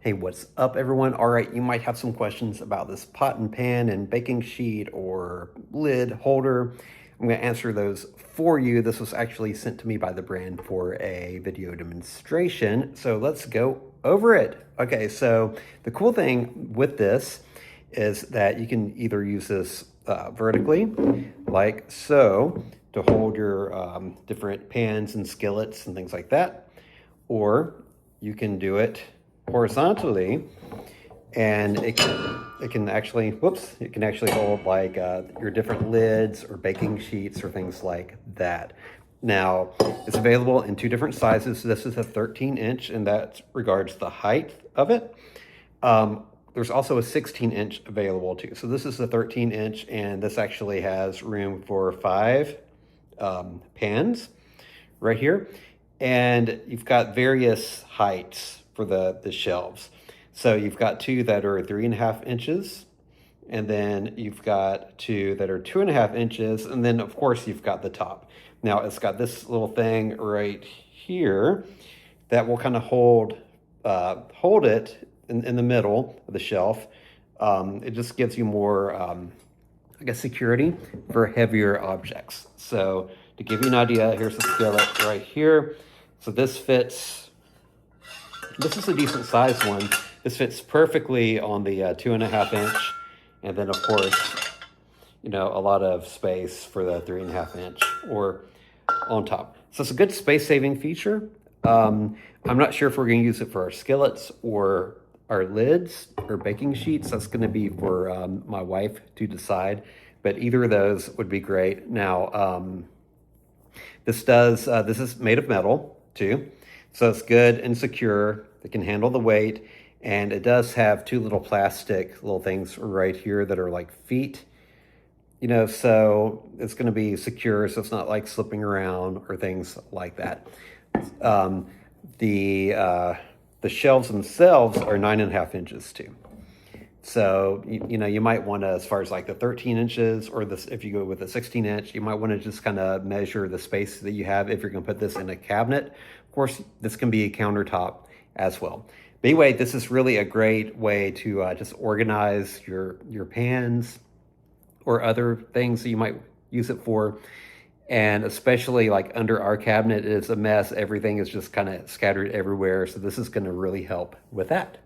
Hey, what's up everyone? All right, you might have some questions about this pot and pan and baking sheet or lid holder. I'm gonna answer those for you. This was actually sent to me by the brand for a video demonstration. So let's go over it. Okay, so the cool thing with this is that you can either use this vertically, like so, to hold your different pans and skillets and things like that, or you can do it horizontally, and it can actually, it can actually hold like your different lids or baking sheets or things like that. Now, it's available in two different sizes. This is a 13-inch, and that regards the height of it. There's also a 16-inch available too. So this is a 13-inch, and this actually has room for 5 pans right here. And you've got various heights for the shelves. So you've got 2 that are 3.5 inches, and then you've got 2 that are 2.5 inches, and then of course you've got the top. Now it's got this little thing right here that will kind of hold it in the middle of the shelf. It just gives you more, I guess, security for heavier objects. So to give you an idea, here's the skillet right here. So this fits, this is a decent sized one. This fits perfectly on the 2.5 inch. And then of course, you know, a lot of space for the 3.5 inch or on top. So it's a good space saving feature. I'm not sure if we're gonna use it for our skillets or our lids or baking sheets. That's gonna be for my wife to decide, but either of those would be great. Now, this is made of metal too, so it's good and secure. It can handle the weight, and it does have 2 little plastic little things right here that are like feet, you know, so it's going to be secure, so it's not like slipping around or things like that. The shelves themselves are 9.5 inches too. So, you know, you might want to, as far as like the 13 inches or this, if you go with a 16 inch, you might want to just kind of measure the space that you have if you're going to put this in a cabinet. Of course, this can be a countertop as well. But anyway, this is really a great way to just organize your pans or other things that you might use it for. And especially like under our cabinet, it's a mess. Everything is just kind of scattered everywhere. So this is going to really help with that.